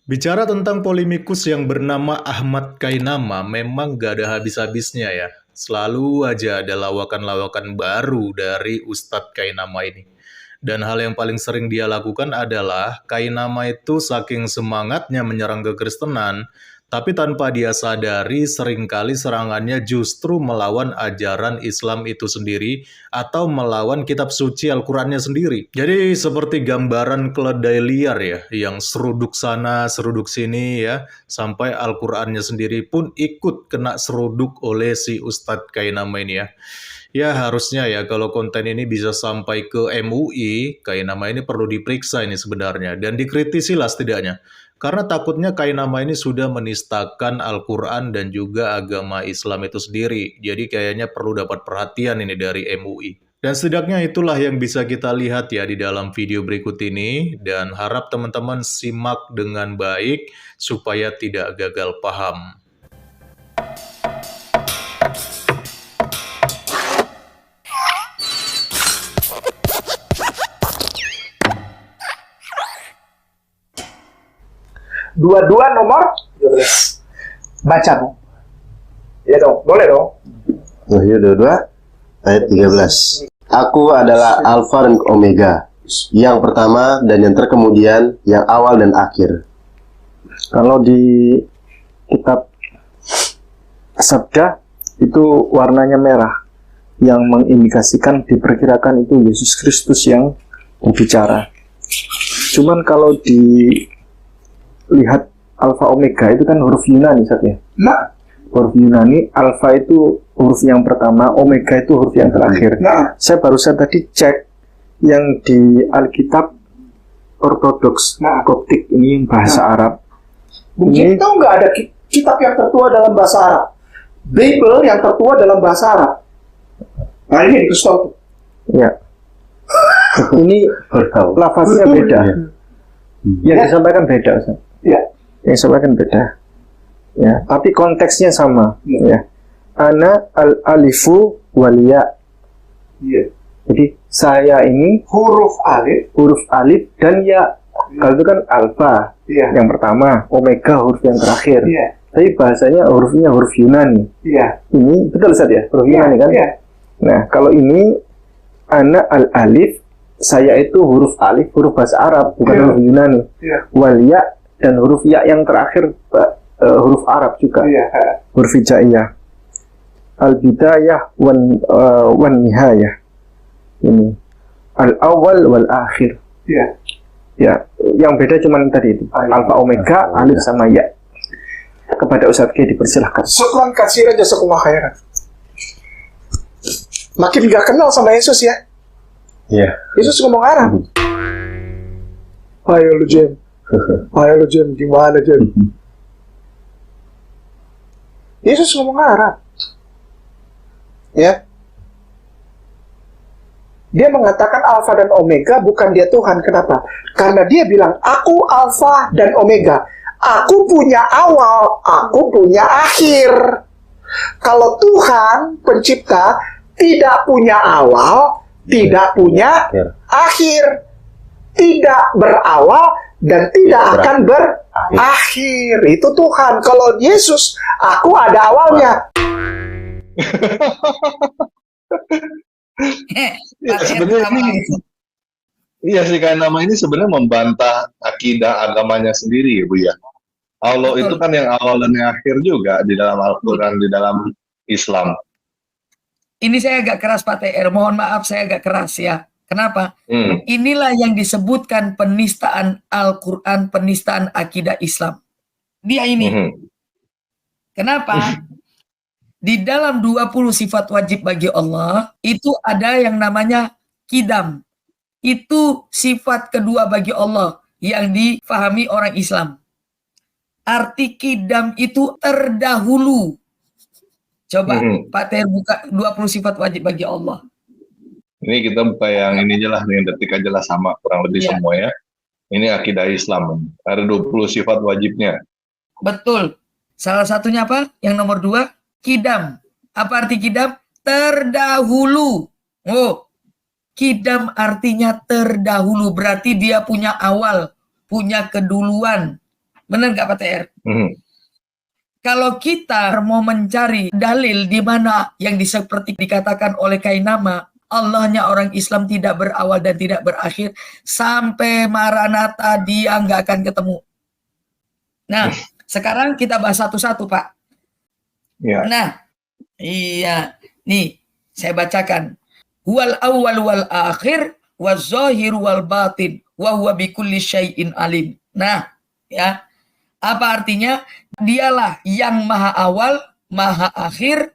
Bicara tentang polemikus yang bernama Ahmad Kainama memang gak ada habis-habisnya ya. Selalu aja ada lawakan-lawakan baru dari Ustadz Kainama ini. Dan hal yang paling sering dia lakukan adalah Kainama itu saking semangatnya menyerang kekristenan, tapi tanpa dia sadari seringkali serangannya justru melawan ajaran Islam itu sendiri atau melawan kitab suci Al-Qur'annya sendiri. Jadi seperti gambaran keledai liar ya, yang seruduk sana, seruduk sini ya, sampai Al-Qur'annya sendiri pun ikut kena seruduk oleh si Ustadz Kainama ini ya. Ya harusnya ya kalau konten ini bisa sampai ke MUI, Kainama ini perlu diperiksa ini sebenarnya dan dikritisi lah setidaknya. Karena takutnya Kainama ini sudah menistakan Al-Quran dan juga agama Islam itu sendiri. Jadi kayaknya perlu dapat perhatian ini dari MUI. Dan setidaknya itulah yang bisa kita lihat ya di dalam video berikut ini. Dan harap teman-teman simak dengan baik supaya tidak gagal paham. Dua-dua nomor 12. Baca, Bu. Ya dong, boleh dong. Wahyu 22 ayat 13. Aku adalah Alfa dan Omega, yang pertama dan yang terkemudian, yang awal dan akhir. Kalau di kitab Sabda itu warnanya merah, yang mengindikasikan diperkirakan itu Yesus Kristus yang berbicara. Cuman kalau dilihat Alfa Omega itu kan huruf Yunani, ya. Nah, Huruf Yunani, Alfa itu huruf yang pertama, Omega itu huruf yang terakhir. nah, Saya barusan tadi cek yang di Alkitab Ortodoks Koptik ini yang bahasa Arab. mungkin Ini tahu nggak ada kitab yang tertua dalam bahasa Arab? Bible yang tertua dalam bahasa Arab. Nah ini dikasih tahu. ya. Ini lafaznya beda. Yang disampaikan beda, Ustaz. Ya. Yang disampaikan beda. Ya, tapi konteksnya sama. Ya. Ana al-alifu wal-ya. Iya. Jadi saya ini Huruf alif dan ya. Kalau itu kan alfa Iya. yang pertama, omega huruf yang terakhir. Iya. Tapi bahasanya hurufnya huruf Yunani. Iya. Ini betul, Ustaz ya? Huruf Yunani kan? Iya. Nah, kalau ini ana al-alif, saya itu huruf alif, huruf bahasa Arab, bukan Iya. huruf Yunani. Iya. Wal ya dan huruf ya yang terakhir huruf Arab juga. Iya. Huruf hijaiyah. Al-bidayah wan nihayah. Ini al-awwal wal akhir. Iya. Ya, yang beda cuma tadi itu. Alfa omega, alif sama ya. Kepada Ustadz K dipersilahkan. Syukran kasih aja sekolah khairan. Makin gak kenal sama Yesus ya. Iya. Yesus ngomong Arab. Ayo lu Jem. Ayo lu Jem, gimana Jem? Yesus ngomong Arab. Ya. Dia mengatakan Alfa dan Omega, bukan dia Tuhan. Kenapa? Karena dia bilang, aku Alfa dan Omega. Aku punya awal, aku punya akhir. Kalau Tuhan pencipta tidak punya awal, tidak punya akhir. Tidak berawal dan tidak akan berakhir. Itu Tuhan. Kalau Yesus, aku ada awalnya. Ya, sebenarnya ini, iya sih, kayak nama ini sebenarnya membantah akidah agamanya sendiri ya Bu ya. Allah itu kan yang awal dan yang akhir juga di dalam Al-Quran, di dalam Islam. Ini saya agak keras Pak TR, mohon maaf saya agak keras ya. Kenapa? Inilah yang disebutkan penistaan Al-Quran, penistaan akidah Islam. Dia ini. Kenapa? Di dalam 20 sifat wajib bagi Allah, itu ada yang namanya kidam. Itu sifat kedua bagi Allah yang difahami orang Islam. Arti kidam itu terdahulu. Coba Pak Ter buka 20 sifat wajib bagi Allah. Ini kita buka yang ini aja lah, yang detik aja lah, sama kurang lebih semua ya. Ini akidah Islam. Ada 20 sifat wajibnya. Betul. Salah satunya apa? Yang nomor 2, kidam. Apa arti kidam? Terdahulu. Oh, kidam artinya terdahulu. Berarti dia punya awal, punya keduluan. Benar nggak Pak TR? Mhm. Kalau kita mau mencari dalil di mana yang seperti dikatakan oleh Kainama, Allahnya orang Islam tidak berawal dan tidak berakhir, sampai Maranatha dia nggak akan ketemu. Nah, sekarang kita bahas satu-satu, Pak. Ya. Nah, iya. Nih, saya bacakan. Huwal awwal wal akhir, waz zahir wal batin, wa huwa bikulli syai'in alim. Nah, ya. Apa artinya? Dialah yang maha awal, maha akhir,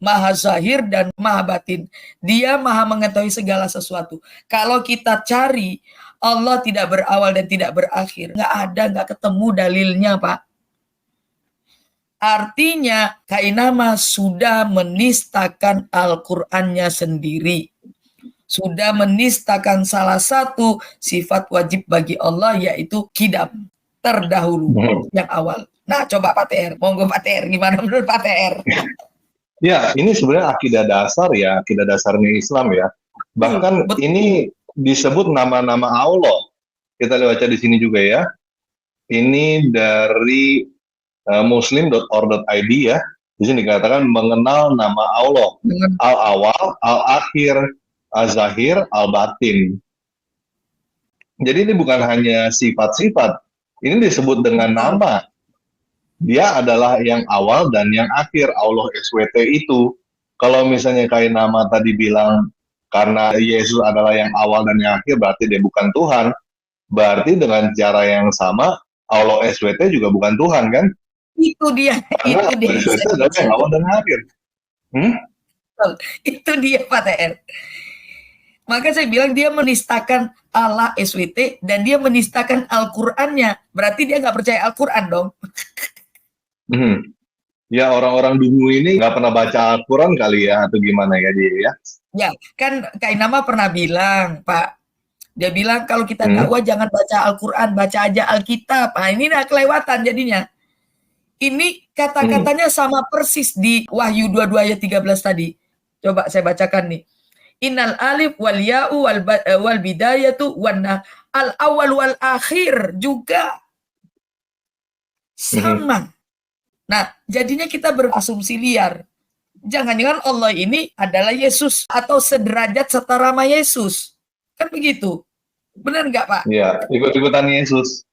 maha zahir, dan maha batin. Dia maha mengetahui segala sesuatu. Kalau kita cari Allah tidak berawal dan tidak berakhir, nggak ketemu dalilnya, Pak. Artinya Kainama sudah menistakan Al-Qur'annya sendiri. Sudah menistakan salah satu sifat wajib bagi Allah, yaitu kidam, terdahulu, yang awal. Nah, coba Pak TR, monggo Pak TR, gimana menurut Pak TR? Ya, ini sebenarnya akidah dasar ya, akidah dasarnya Islam ya. Bahkan Betul. ini disebut nama-nama Allah. Kita baca di sini juga ya. Ini dari muslim.or.id ya. Di sini dikatakan mengenal nama Allah. Al-awal, al-akhir, al-zahir, al-batin. Jadi ini bukan hanya sifat-sifat. Ini disebut dengan nama. Dia adalah yang awal dan yang akhir, Allah SWT itu. Kalau misalnya Kainama tadi bilang karena Yesus adalah yang awal dan yang akhir, berarti dia bukan Tuhan. Berarti dengan cara yang sama, Allah SWT juga bukan Tuhan kan? Itu dia. Karena Itu dia. Allah SWT adalah yang awal dan akhir. Itu dia Pak TR. Maka saya bilang dia menistakan Allah SWT dan dia menistakan Al-Qur'annya. Berarti dia nggak percaya Al-Qur'an dong. Ya, orang-orang dulu ini nggak pernah baca Al-Quran kali ya, atau gimana ya dia ya? Ya, kan Kainama pernah bilang, Pak. Dia bilang kalau kita dakwah jangan baca Al-Qur'an, baca aja Alkitab. Nah, ini udah kelewatan jadinya. Ini kata-katanya sama persis di Wahyu 22 ayat 13 tadi. Coba saya bacakan nih. Innal alif wal ya'u wal bidayatu wan al awal wal akhir juga sama. Nah, jadinya kita berasumsi liar. Jangan-jangan Allah ini adalah Yesus atau sederajat setara sama Yesus. Kan begitu. Benar nggak, Pak? Iya, ikut-ikutan Yesus.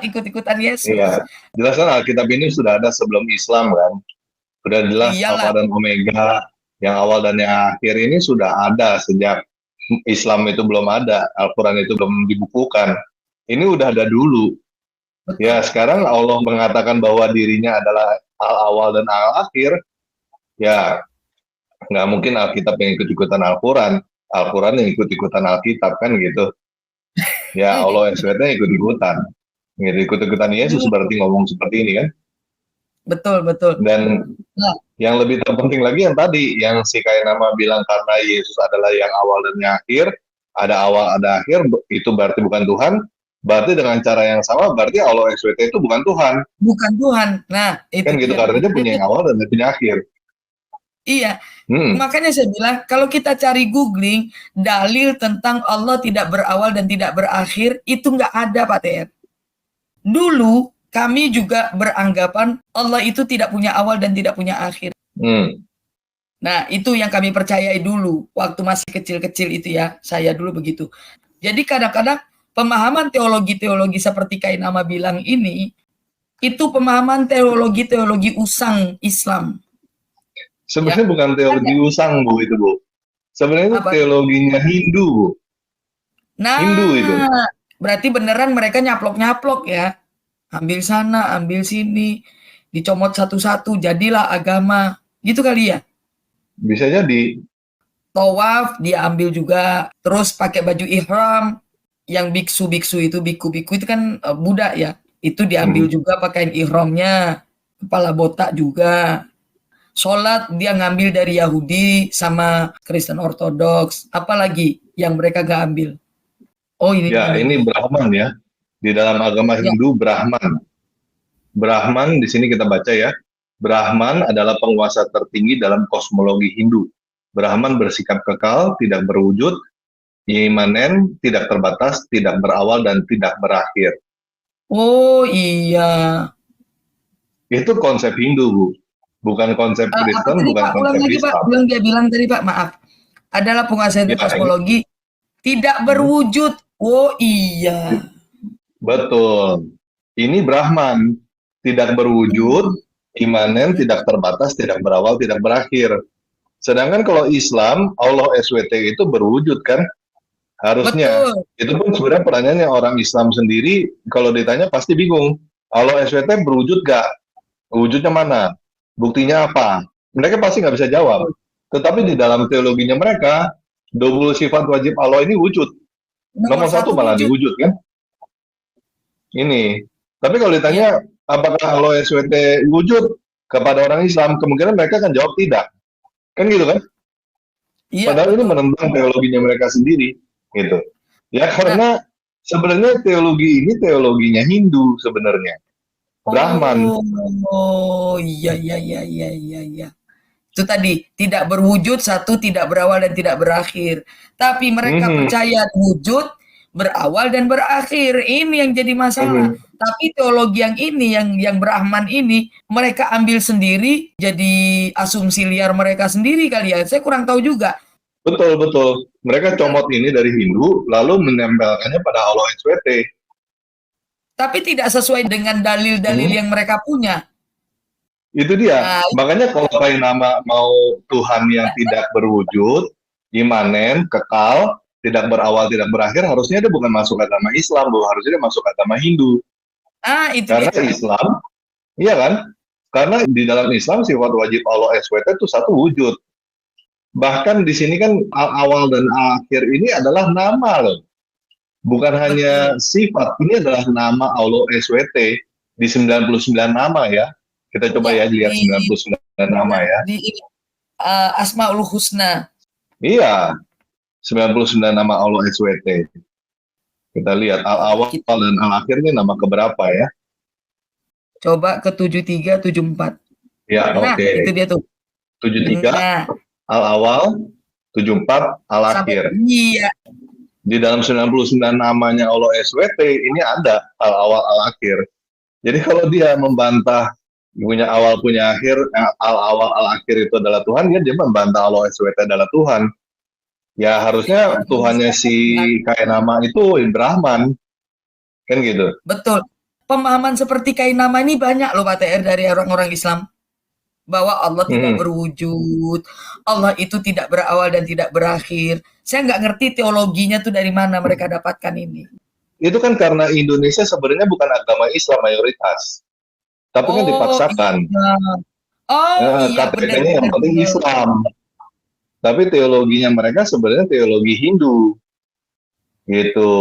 Ikut-ikutan Yesus. Iya, jelas kan Alkitab ini sudah ada sebelum Islam kan. Sudah jelas Alfa dan Omega, yang awal dan yang akhir ini sudah ada sejak Islam itu belum ada, Al-Quran itu belum dibukukan. Ini udah ada dulu. Betul. Ya, sekarang Allah mengatakan bahwa dirinya adalah al-awal dan al-akhir. Ya, nggak mungkin Alkitab yang ikut-ikutan Al-Quran. Al-Quran yang ikut-ikutan Alkitab kan gitu. Ya, Allah SWT ikut-ikutan. Gitu, ikut-ikutan Yesus berarti ngomong seperti ini kan. Betul, betul. Dan yang lebih terpenting lagi yang tadi, yang si Kainama bilang karena Yesus adalah yang awal dan yang akhir, ada awal, ada akhir, itu berarti bukan Tuhan. Berarti dengan cara yang sama, berarti Allah SWT itu bukan Tuhan. Bukan Tuhan. Nah, itu kan gitu, karena dia punya yang awal dan dia punya akhir. Iya. Makanya saya bilang, kalau kita cari googling, dalil tentang Allah tidak berawal dan tidak berakhir, itu nggak ada, Pak TR. Dulu, kami juga beranggapan Allah itu tidak punya awal dan tidak punya akhir. Nah, itu yang kami percayai dulu, waktu masih kecil-kecil itu ya, saya dulu begitu. Jadi kadang-kadang, pemahaman teologi-teologi seperti Kainama bilang ini, itu pemahaman teologi-teologi usang Islam. Sebenarnya bukan teologi usang, Bu, itu, Bu. Sebenarnya itu teologinya Hindu, Bu. Nah, Hindu itu. Berarti beneran mereka nyaplok-nyaplok ya. Ambil sana, ambil sini, dicomot satu-satu, jadilah agama. Gitu kali ya? Bisa jadi. Tawaf, dia ambil juga. Terus pakai baju ihram. Yang biksu-biksu itu, biku-biku itu kan Buddha ya. Itu diambil juga pakaian ihramnya. Kepala botak juga. Sholat dia ngambil dari Yahudi sama Kristen Ortodoks. Apalagi yang mereka gak ambil? Oh ini. Ya, ini Brahman ya. Di dalam agama Hindu, Brahman. Brahman di sini kita baca ya. Brahman adalah penguasa tertinggi dalam kosmologi Hindu. Brahman bersikap kekal, tidak berwujud, imanen, tidak terbatas, tidak berawal dan tidak berakhir. Oh iya. Itu konsep Hindu, Bu. Bukan konsep Apa Kristen, tadi bukan Pak? Ulang konsep lagi Pak. Islam. Yang dia bilang tadi Pak, maaf. Adalah penguasa Ya, ilmu kosmologi tidak berwujud. Oh iya. betul. Ini Brahman, tidak berwujud, imanen, tidak terbatas, tidak berawal, tidak berakhir. Sedangkan kalau Islam, Allah SWT itu berwujud kan? Harusnya. Betul. Itu pun sebenarnya pertanyaannya orang Islam sendiri, kalau ditanya pasti bingung. Allah SWT berwujud gak? Wujudnya mana? Buktinya apa? Mereka pasti nggak bisa jawab. Tetapi di dalam teologinya mereka, 20 sifat wajib Allah ini wujud. Nomor satu malah wujud. diwujud kan? Ini. Tapi kalau ditanya, apakah Allah SWT wujud kepada orang Islam, kemungkinan mereka akan jawab tidak. Kan gitu kan? Iya, Padahal ini betul. menentang teologinya mereka sendiri. Gitu. Ya karena sebenarnya teologi ini teologinya Hindu sebenarnya. Brahman. Oh, iya, iya, iya, iya, iya, iya. Itu tadi, tidak berwujud, satu, tidak berawal dan tidak berakhir. Tapi mereka Mhm. percaya wujud, berawal dan berakhir. Ini yang jadi masalah. Tapi teologi yang ini, yang Brahman ini, mereka ambil sendiri, jadi asumsi liar mereka sendiri kali ya. Saya kurang tahu juga. Betul, betul. Mereka comot ini dari Hindu, lalu menempelkannya pada Allah SWT. Tapi tidak sesuai dengan dalil-dalil yang mereka punya. Itu dia. Nah, Makanya kalau nama mau Tuhan yang tidak berwujud, imanen, kekal, tidak berawal, tidak berakhir, harusnya dia bukan masuk agama Islam, Bu. Harusnya dia masuk agama Hindu. itu Karena dia. Islam, iya kan? Karena di dalam Islam sifat wajib Allah SWT itu satu wujud. Bahkan di sini kan awal dan akhir ini adalah nama loh. Bukan hanya sifat, ini adalah nama Allah SWT di 99 nama ya. Kita coba ya lihat 99 nama ya. Di Asmaul Husna. Iya, 99 nama Allah SWT. Kita lihat al-awal dan al-akhirnya nama keberapa ya? Coba ke 73, 74. Ya, Nah, oke. itu dia tuh. 73 Nah, al-awal, 74 al-akhir. iya. Di dalam 99 namanya Allah SWT ini ada al-awal al-akhir. Jadi kalau dia membantah punya awal punya akhir, al-awal al-akhir itu adalah Tuhan, dia membantah Allah SWT adalah Tuhan. Ya harusnya Tuhannya si Kainama itu Brahman. Kan gitu. Betul. Pemahaman seperti Kainama ini banyak loh Pak TR dari orang-orang Islam. Bahwa Allah tidak berwujud, Allah itu tidak berawal dan tidak berakhir. Saya nggak ngerti teologinya tuh dari mana mereka dapatkan ini. Itu kan karena Indonesia sebenarnya bukan agama Islam mayoritas. Tapi kan dipaksakan. Iya. Oh iya, KTP-nya yang penting Islam. Tapi teologinya mereka sebenarnya teologi Hindu. Gitu.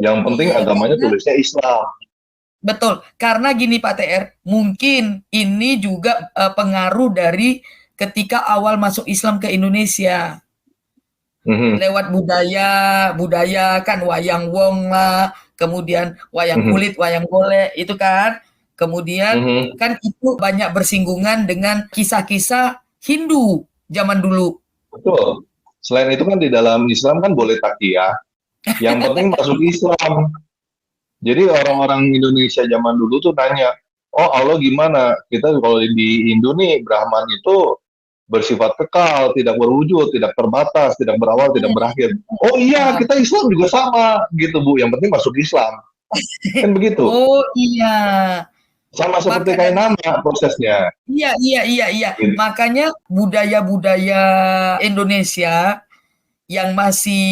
Yang penting agamanya tulisnya Islam. Betul, karena gini Pak TR, mungkin ini juga pengaruh dari ketika awal masuk Islam ke Indonesia. Lewat budaya kan wayang wong lah, kemudian wayang kulit, wayang golek, itu kan. Kemudian kan itu banyak bersinggungan dengan kisah-kisah Hindu zaman dulu. Betul. Selain itu kan di dalam Islam kan boleh takiyah. Yang penting masuk Islam. Jadi orang-orang Indonesia zaman dulu tuh nanya, oh Allah gimana? Kita kalau di Indo nih, Brahman itu bersifat kekal, tidak berwujud, tidak terbatas, tidak berawal, tidak berakhir. Oh iya, kita Islam juga sama, gitu Bu. Yang penting masuk Islam. Kan begitu. Oh iya. Sama seperti kayak nama prosesnya. Iya. Gitu. Makanya budaya-budaya Indonesia yang masih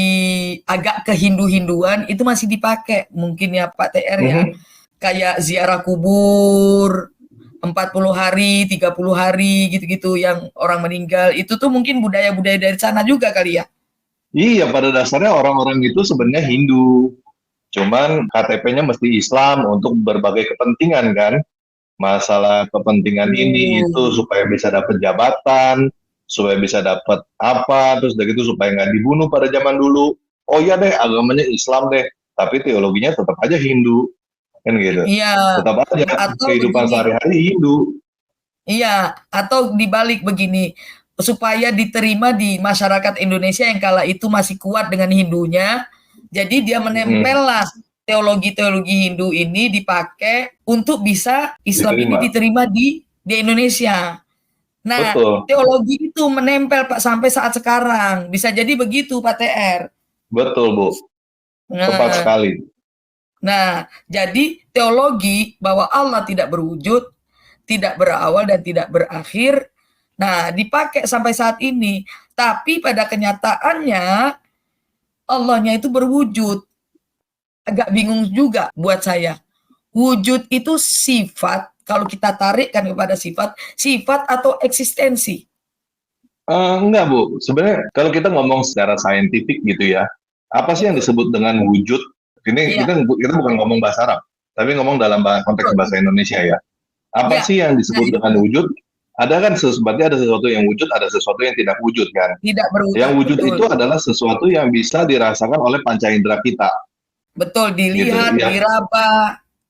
agak ke Hindu-Hinduan itu masih dipakai mungkin ya Pak TR ya. Kayak ziarah kubur 40 hari, 30 hari gitu-gitu yang orang meninggal. Itu tuh mungkin budaya-budaya dari sana juga kali ya. Iya, pada dasarnya orang-orang itu sebenarnya Hindu. Cuman KTP-nya mesti Islam untuk berbagai kepentingan kan. Masalah kepentingan ini itu supaya bisa dapat jabatan, supaya bisa dapat apa, terus dari itu supaya nggak dibunuh pada zaman dulu. Oh iya deh, agamanya Islam deh, tapi teologinya tetap aja Hindu, kan gitu. Iya. Tetap aja Atau kehidupan sehari-hari Hindu. Iya, atau dibalik begini, supaya diterima di masyarakat Indonesia yang kala itu masih kuat dengan Hindunya, jadi dia menempel lah teologi-teologi Hindu ini dipakai untuk bisa Islam ini Diterima. diterima di Indonesia. Nah, Betul, teologi itu menempel Pak sampai saat sekarang. Bisa jadi begitu Pak TR. betul Bu. Tepat Nah, sekali. nah, jadi teologi bahwa Allah tidak berwujud, tidak berawal dan tidak berakhir. Nah, dipakai sampai saat ini. Tapi pada kenyataannya Allahnya itu berwujud. Agak bingung juga buat saya. Wujud itu sifat, kalau kita tarikkan kepada sifat atau eksistensi. Enggak Bu, sebenarnya kalau kita ngomong secara saintifik gitu ya, apa sih yang disebut dengan wujud? Ini Iya, kita bukan ngomong bahasa Arab, tapi ngomong dalam konteks betul. bahasa Indonesia ya. Apa Iya, sih yang nah disebut itu dengan wujud? Ada kan berarti ada sesuatu yang wujud, ada sesuatu yang tidak wujud kan. tidak Yang berwujud, wujud betul. itu adalah sesuatu yang bisa dirasakan oleh panca indera kita, Betul, gitu dilihat, ya. diraba,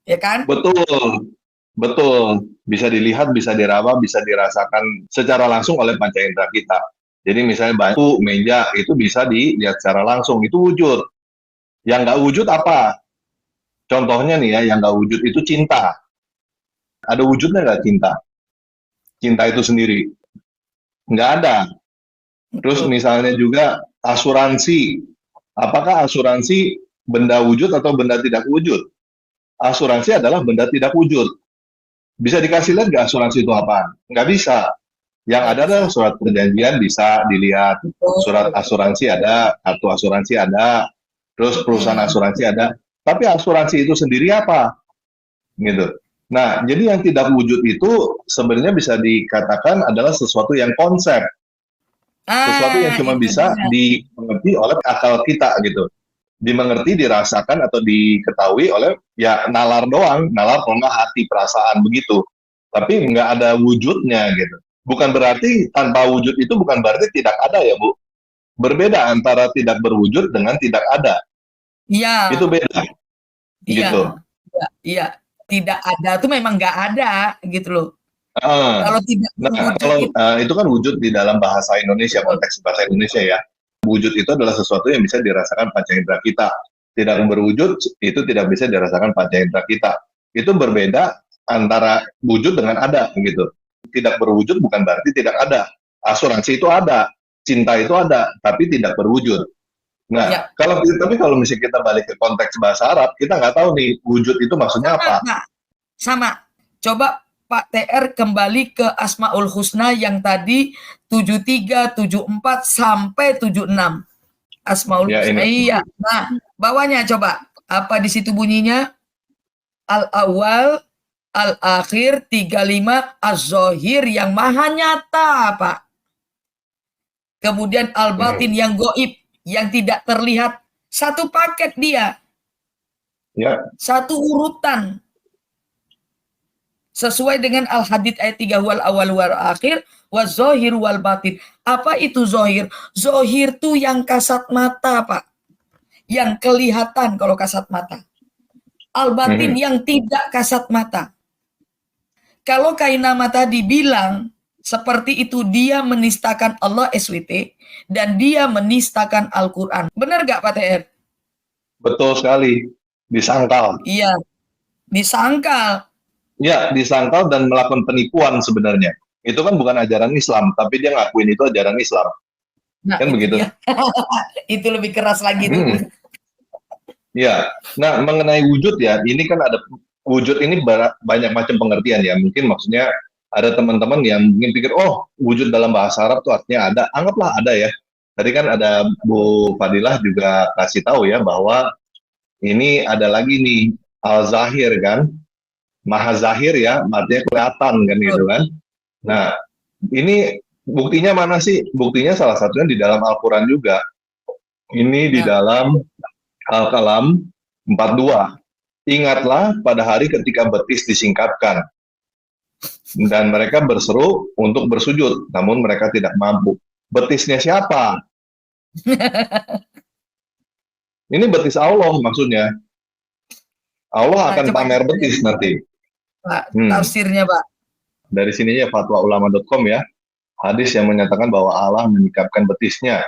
ya kan? Betul, betul. Bisa dilihat, bisa diraba, bisa dirasakan secara langsung oleh panca indera kita. Jadi misalnya batu, meja, itu bisa dilihat secara langsung, itu wujud. Yang nggak wujud apa? Contohnya nih ya, yang nggak wujud itu cinta. Ada wujudnya nggak cinta? Cinta itu sendiri? Nggak ada. Terus Betul. misalnya juga asuransi. Apakah asuransi benda wujud atau benda tidak wujud? Asuransi adalah benda tidak wujud. Bisa dikasih lihat nggak asuransi itu apa? Nggak bisa. Yang Nggak ada bisa. adalah surat perjanjian bisa dilihat, surat Betul. asuransi ada, kartu asuransi ada, terus perusahaan asuransi ada. Tapi asuransi itu sendiri apa? Gitu. Nah, jadi yang tidak wujud itu sebenarnya bisa dikatakan adalah sesuatu yang konsep, sesuatu yang cuma Itu bisa dia. dimengerti oleh akal kita gitu. Dimengerti, dirasakan atau diketahui oleh ya nalar doang, nalar kalau nggak hati, perasaan begitu. Tapi nggak ada wujudnya gitu. Bukan berarti tanpa wujud itu bukan berarti tidak ada ya Bu. Berbeda antara tidak berwujud dengan tidak ada. Iya, Itu beda iya, gitu. iya, iya. Tidak ada tuh memang nggak ada gitu loh. Ah. Kalau tidak Nah, berwujud kalau itu itu kan wujud di dalam bahasa Indonesia, betul. konteks bahasa Indonesia ya. Wujud itu adalah sesuatu yang bisa dirasakan panca indera kita. Tidak berwujud itu tidak bisa dirasakan panca indera kita. Itu berbeda antara wujud dengan ada gitu. Tidak berwujud bukan berarti tidak ada. Asuransi itu ada, cinta itu ada, tapi tidak berwujud. Nah, Ya, tapi kalau misalnya kita balik ke konteks bahasa Arab, kita nggak tahu nih wujud itu maksudnya sama, apa. Pak. Sama. Coba Pak TR kembali ke Asmaul Husna yang tadi 73, 74 sampai 76. Asmaul Ya Husna. ini. Iya. Nah, bawahnya coba. Apa di situ bunyinya? Al-awwal, al-akhir, 35, az-zahir yang maha nyata, Pak. Kemudian al-batin yang goib, yang tidak terlihat. Satu paket dia. Ya, Satu urutan. Sesuai dengan Al-Hadid ayat 3 wal awal wal akhir wa zahir wal batin. Apa itu zahir? Zahir tuh yang kasat mata, Pak. Yang kelihatan kalau kasat mata. Al-batin yang tidak kasat mata. Kalau Kainama tadi bilang seperti itu dia menistakan Allah SWT dan dia menistakan Al-Quran. Benar gak Pak TR? betul sekali. Disangkal. Iya, disangkal. Ya, disangkal dan melakukan penipuan sebenarnya. Itu kan bukan ajaran Islam, tapi dia ngakuin itu ajaran Islam. Nah, Kan itu begitu? dia. Itu lebih keras lagi tuh. Ya, nah mengenai wujud ya, ini kan ada wujud ini banyak macam pengertian ya. Mungkin maksudnya ada teman-teman yang mungkin pikir, oh wujud dalam bahasa Arab tuh artinya ada. Anggaplah ada ya. Tadi kan ada Bu Fadilah juga kasih tahu ya bahwa ini ada lagi nih al-zahir kan, maha zahir ya, artinya kelihatan kan gitu kan. Nah, ini buktinya mana sih? Buktinya salah satunya di dalam Al-Quran juga. Ini di dalam Al-Kalam 42. Ingatlah pada hari ketika betis disingkapkan. Dan mereka berseru untuk bersujud, namun mereka tidak mampu. Betisnya siapa? Ini betis Allah maksudnya. Allah akan pamer betis nanti. Pak, tafsirnya Pak. Dari sininya fatwaulama.com ya. Hadis yang menyatakan bahwa Allah menyingkapkan betisnya.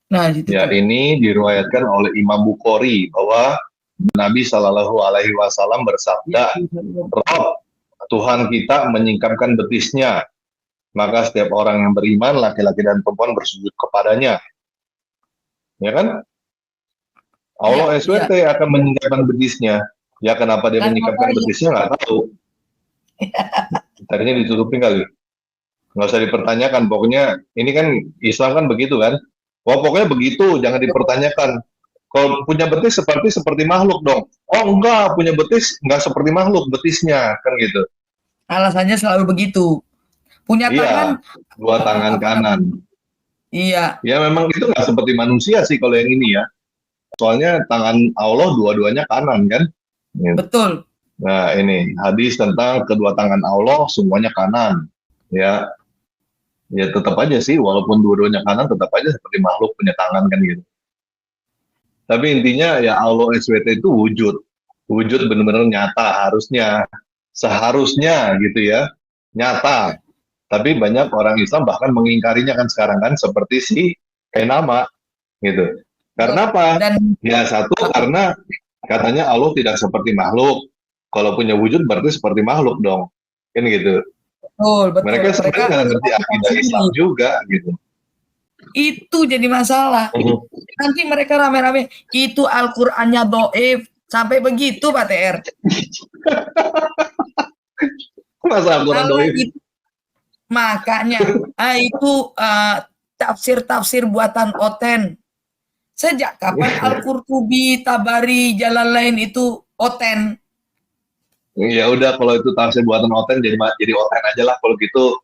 Nah, itu Ya, tuh. ini diriwayatkan oleh Imam Bukhari bahwa Nabi Shallallahu Alaihi Wasallam bersabda, Rob, Tuhan kita menyingkapkan betisnya, maka setiap orang yang beriman, laki-laki dan perempuan bersujud kepadanya. Ya kan? Allah SWT akan menyingkapkan betisnya. Ya kenapa dia menyingkapkan betisnya nggak tahu. Tadinya ditutupin kali. Nggak usah dipertanyakan. Pokoknya ini kan Islam kan begitu kan. Wah pokoknya begitu, jangan dipertanyakan. Kalau punya betis seperti makhluk dong. Oh enggak, punya betis nggak seperti makhluk betisnya kan gitu. Alasannya selalu begitu. Punya tangan, dua tangan kanan. Iya. Ya memang itu nggak seperti manusia sih kalau yang ini ya. Soalnya tangan Allah dua-duanya kanan kan. Betul. Nah ini hadis tentang kedua tangan Allah semuanya kanan. Ya tetap aja sih walaupun dua-duanya kanan tetap aja seperti makhluk punya tangan kan gitu. Tapi intinya ya Allah SWT itu wujud benar-benar nyata, seharusnya gitu ya, nyata. Tapi banyak orang Islam bahkan mengingkarinya kan sekarang kan seperti si Kainama gitu. Karena apa? Ya satu karena katanya Allah tidak seperti makhluk. Kalau punya wujud berarti seperti makhluk dong, kan gitu. Betul. Mereka sebenarnya nggak ngerti akidah Islam juga gitu. Itu jadi masalah. Nanti mereka rame-rame itu Al-Qur'annya dhaif sampai begitu Pak TR. Masa Al-Qur'an dhaif? Makanya itu tafsir-tafsir buatan Oten. Sejak kapan Al-Qurtubi, Tabari, Jalalain itu Oten? Ya udah kalau itu tafsir buatan Oten jadi Oten aja lah kalau gitu.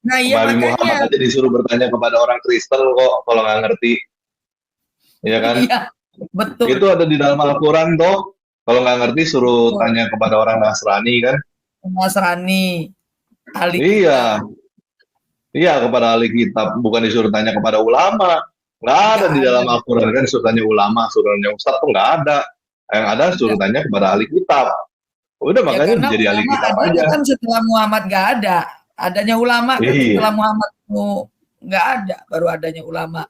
Nah iya Nabi makanya. Muhammad aja disuruh bertanya kepada orang Kristen kok kalau nggak ngerti. Iya kan? Iya, betul. Itu ada di dalam Al-Quran toh. Kalau nggak ngerti suruh tanya kepada orang Nasrani kan? Nasrani. Iya kepada ahli kitab. Bukan disuruh tanya kepada ulama. Nggak ada di dalam Al-Quran kan suruh tanya ulama, suruh tanya ustadz tuh nggak ada. Yang ada suruh tanya kepada ahli kitab. Udah makanya menjadi ahli kitab aja. Kan setelah Muhammad nggak ada. Adanya ulama kan setelah Muhammad nggak ada, baru adanya ulama.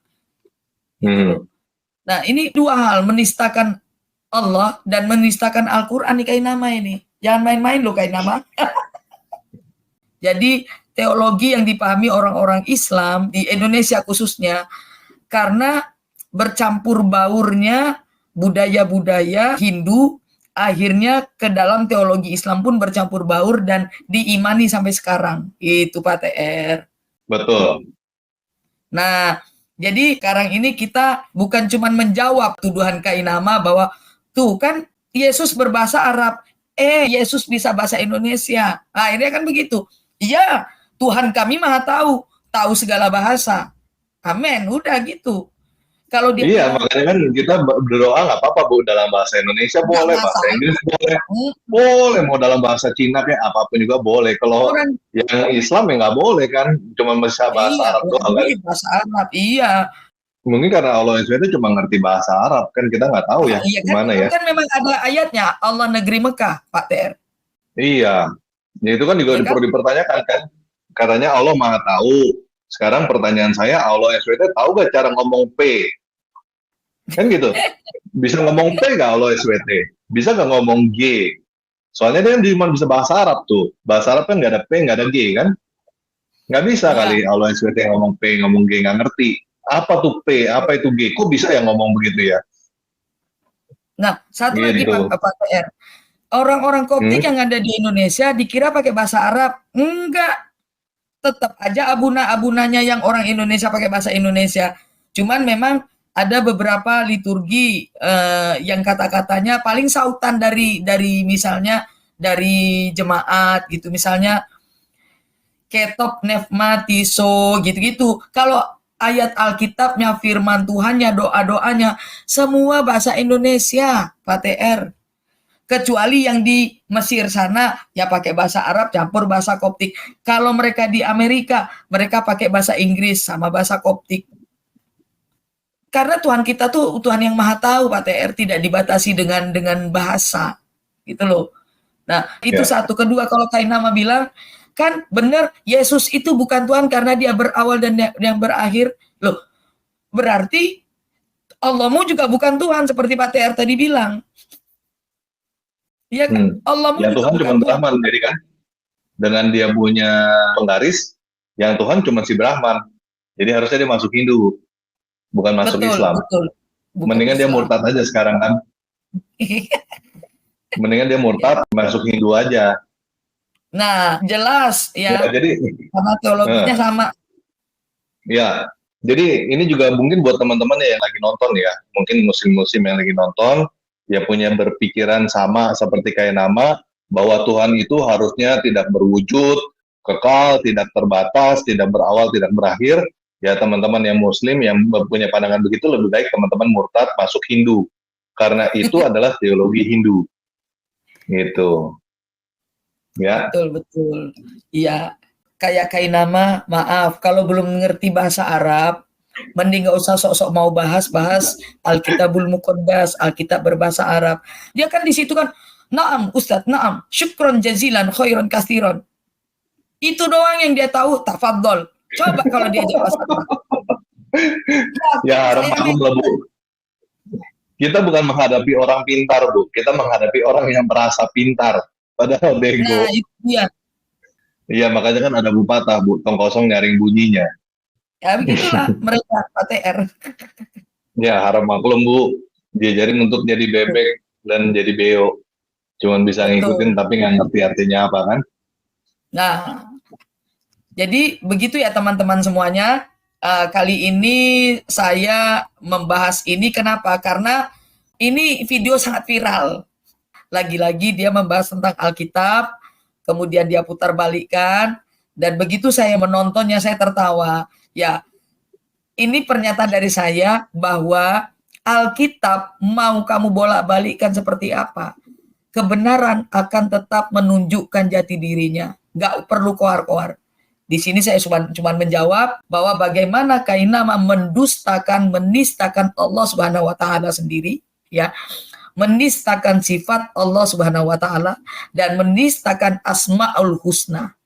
Nah ini dua hal, menistakan Allah dan menistakan Al-Quran nih Kainama ini. Jangan main-main loh Kainama. Jadi teologi yang dipahami orang-orang Islam di Indonesia khususnya karena bercampur baurnya budaya-budaya Hindu akhirnya ke dalam teologi Islam pun bercampur baur dan diimani sampai sekarang. Itu Pak TR. Betul. Nah, jadi sekarang ini kita bukan cuma menjawab tuduhan Kainama bahwa tuh kan Yesus berbahasa Arab. Yesus bisa bahasa Indonesia. Nah, ini kan begitu. Iya, Tuhan kami maha tahu segala bahasa. Amin, udah gitu. Kalau dia makanya kan kita berdoa nggak apa-apa Bu dalam bahasa Indonesia boleh, bahasa Inggris boleh, mau dalam bahasa Cina kayak apapun juga boleh. Kalau yang Islam ya nggak boleh kan, cuma bisa bahasa Arab doang kan. Bahasa Arab, iya. Mungkin karena Allah SWT cuma ngerti bahasa Arab kan kita nggak tahu ya gimana ya. Kan memang ada ayatnya Allah negeri Mekah, Pak TR. Iya, ya itu kan juga perlu dipertanyakan kan. Katanya Allah maha tahu. Sekarang pertanyaan saya, Allah SWT tahu gak cara ngomong P? Kan gitu. Bisa ngomong P gak Allah SWT? Bisa gak ngomong G? Soalnya dia kan cuma bisa bahasa Arab tuh. Bahasa Arab kan gak ada P, gak ada G kan? Gak bisa kali Allah SWT ngomong P, ngomong G, gak ngerti. Apa tuh P, apa itu G? Kok bisa ya ngomong begitu ya? Nah, satu lagi Pak TR. Orang-orang Koptik yang ada di Indonesia dikira pakai bahasa Arab. Enggak. Tetap aja abuna-abunanya yang orang Indonesia pakai bahasa Indonesia. Cuman memang ada beberapa liturgi yang kata-katanya paling sautan dari misalnya dari jemaat gitu. Misalnya ketop nefma tiso gitu-gitu. Kalau ayat Alkitabnya, firman Tuhannya, doa-doanya semua bahasa Indonesia, Pak TR. Kecuali yang di Mesir sana ya pakai bahasa Arab campur bahasa Koptik. Kalau mereka di Amerika mereka pakai bahasa Inggris sama bahasa Koptik. Karena Tuhan kita tuh Tuhan yang maha tahu Pak TR, tidak dibatasi dengan bahasa gitu loh. Nah itu satu. Kedua kalau Kainama bilang kan benar Yesus itu bukan Tuhan karena dia berawal dan yang berakhir. Loh berarti Allahmu juga bukan Tuhan seperti Pak TR tadi bilang. Iya kan? Allah Ya juga Tuhan bukan cuma Tuhan. Brahman, jadi kan dengan dia punya penggaris, yang Tuhan cuma si Brahman. Jadi harusnya dia masuk Hindu, bukan masuk Betul, Islam. betul. Bukan Mendingan dia Islam. murtad aja sekarang kan. Mendingan dia murtad, masuk Hindu aja. Nah, jelas Ya, ya, jadi karena teologinya eh, sama. ya, jadi ini juga mungkin buat teman-teman yang lagi nonton ya, mungkin muslim-muslim yang lagi nonton, ya punya berpikiran sama seperti kayak nama, bahwa Tuhan itu harusnya tidak berwujud, kekal, tidak terbatas, tidak berawal, tidak berakhir. Ya teman-teman yang muslim yang punya pandangan begitu, lebih baik teman-teman murtad masuk Hindu. Karena itu adalah teologi Hindu. Gitu. Ya, Betul, betul. Iya, kayak nama, maaf, kalau belum mengerti bahasa Arab, mending nggak usah sok-sok mau bahas Alkitabul Muqaddas, Alkitab berbahasa Arab. Dia kan di situ kan, naam Ustadz, naam, syukron jazilan, khairan kasiron. Itu doang yang dia tahu, tafadhol. Coba kalau diajak bahasa Arab. ya harap Saya maklum lah Bu. Kita bukan menghadapi orang pintar, Bu. Kita menghadapi orang yang merasa pintar. Padahal nah bego. itu dia. Iya, makanya kan ada pepatah, Bu. Tong kosong nyaring bunyinya. Ya begitulah mereka ATR. Ya, harap maklum, Bu. Diajarin untuk jadi bebek dan jadi beo. Cuman bisa ngikutin, Betul. tapi nggak ngerti artinya apa, kan? Nah, jadi begitu ya teman-teman semuanya. Kali ini saya membahas ini kenapa? Karena ini video sangat viral. Lagi-lagi dia membahas tentang Alkitab, kemudian dia putar balikkan, dan begitu saya menontonnya saya tertawa. Ya, ini pernyataan dari saya bahwa Alkitab mau kamu bolak-balikkan seperti apa, kebenaran akan tetap menunjukkan jati dirinya. Nggak perlu koar-koar. Di sini saya cuma menjawab bahwa bagaimana Kainama menistakan Allah Subhanahu wa taala sendiri, ya. Menistakan sifat Allah Subhanahu wa taala dan menistakan Asmaul Husna.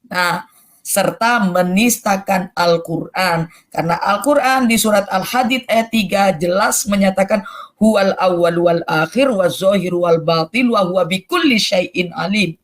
Nah, serta menistakan Al-Qur'an, karena Al-Qur'an di surat Al-Hadid ayat 3 jelas menyatakan huwal awwal wal akhir waz zahir wal batin wa huwa bikulli syai'in alim.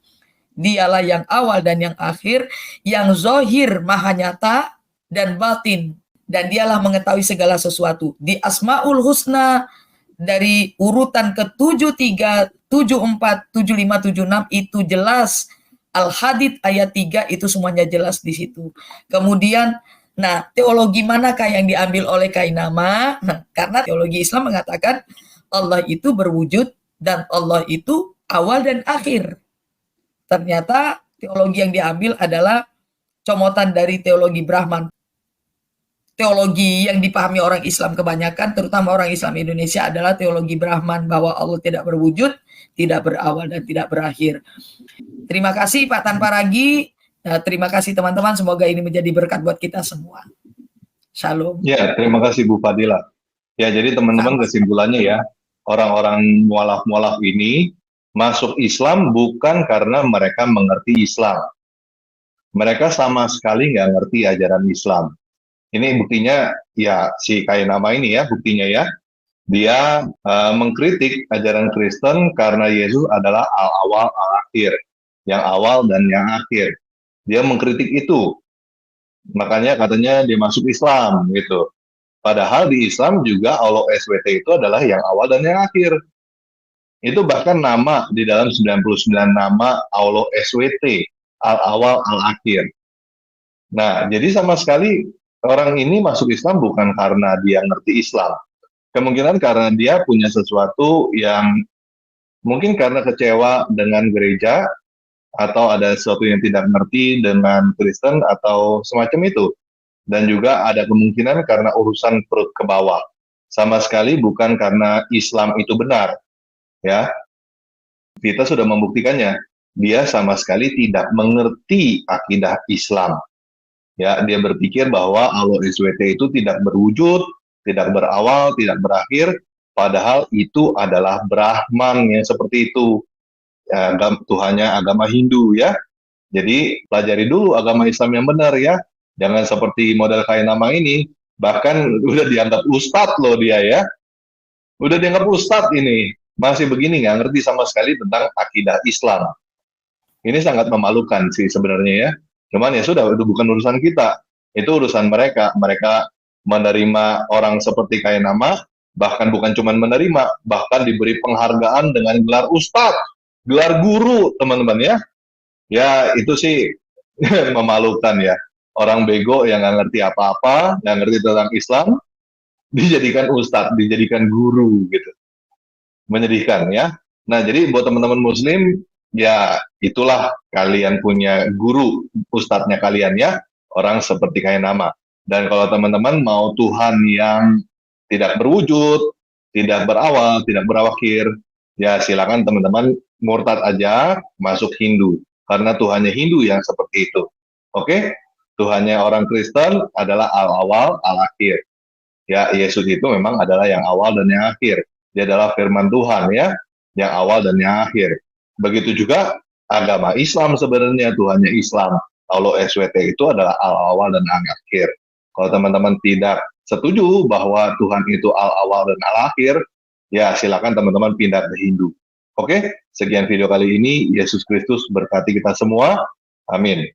Dialah yang awal dan yang akhir, yang zahir maha nyata dan batin, dan dialah mengetahui segala sesuatu. Di Asmaul Husna dari urutan ke-73, 74, 75, 76 itu jelas. Al-Hadid ayat 3 itu semuanya jelas di situ. Kemudian, nah, teologi manakah yang diambil oleh Kainama? Nah, karena teologi Islam mengatakan Allah itu berwujud dan Allah itu awal dan akhir. Ternyata teologi yang diambil adalah comotan dari teologi Brahman. Teologi yang dipahami orang Islam kebanyakan, terutama orang Islam Indonesia, adalah teologi Brahman, bahwa Allah tidak berwujud, tidak berawal, dan tidak berakhir. Terima kasih Pak Tanpa Ragi. Terima kasih teman-teman. Semoga ini menjadi berkat buat kita semua. Shalom. Ya, terima kasih Bu Fadila. Ya, jadi teman-teman kesimpulannya ya, orang-orang mualaf-mualaf ini masuk Islam bukan karena mereka mengerti Islam. Mereka sama sekali nggak ngerti ajaran Islam. Ini buktinya ya si Kainama ini ya, buktinya ya. Dia mengkritik ajaran Kristen karena Yesus adalah al-awal al-akhir, yang awal dan yang akhir. Dia mengkritik itu. Makanya katanya dia masuk Islam gitu. Padahal di Islam juga Allah SWT itu adalah yang awal dan yang akhir. Itu bahkan nama di dalam 99 nama Allah SWT, al-awal al-akhir. Nah, jadi sama sekali orang ini masuk Islam bukan karena dia ngerti Islam. Kemungkinan karena dia punya sesuatu yang mungkin karena kecewa dengan gereja, atau ada sesuatu yang tidak ngerti dengan Kristen, atau semacam itu. Dan juga ada kemungkinan karena urusan perut ke bawah. Sama sekali bukan karena Islam itu benar. Ya, kita sudah membuktikannya. Dia sama sekali tidak mengerti akidah Islam. Ya, dia berpikir bahwa Allah SWT itu tidak berwujud, tidak berawal, tidak berakhir, padahal itu adalah Brahman yang seperti itu. Ya, Tuhannya agama Hindu ya. Jadi pelajari dulu agama Islam yang benar ya. Jangan seperti model Kainama ini, bahkan udah dianggap ustadz loh dia ya. Udah dianggap ustadz ini. masih begini, nggak ngerti sama sekali tentang akidah Islam. Ini sangat memalukan sih sebenarnya ya. Cuman ya sudah, itu bukan urusan kita. Itu urusan mereka. Mereka menerima orang seperti Kainama, bahkan bukan cuma menerima, bahkan diberi penghargaan dengan gelar ustadz, gelar guru, teman-teman ya. Ya, itu sih memalukan ya. Orang bego yang nggak ngerti apa-apa, nggak ngerti tentang Islam, dijadikan ustadz, dijadikan guru gitu. Menyedihkan ya. Nah, jadi buat teman-teman muslim, ya itulah kalian punya guru, ustadznya kalian ya, orang seperti Kainama. Dan kalau teman-teman mau Tuhan yang tidak berwujud, tidak berawal, tidak berakhir, ya silakan teman-teman murtad aja, masuk Hindu. Karena Tuhannya Hindu yang seperti itu. Oke? Tuhannya orang Kristen adalah al-awal, al-akhir. Ya, Yesus itu memang adalah yang awal dan yang akhir. Dia adalah firman Tuhan ya, yang awal dan yang akhir. Begitu juga agama Islam sebenarnya, Tuhannya Islam. Kalau SWT itu adalah al-awal dan al-akhir. Kalau teman-teman tidak setuju bahwa Tuhan itu al-awal dan al-akhir, ya silakan teman-teman pindah ke Hindu. Oke, sekian video kali ini. Yesus Kristus berkati kita semua. Amin.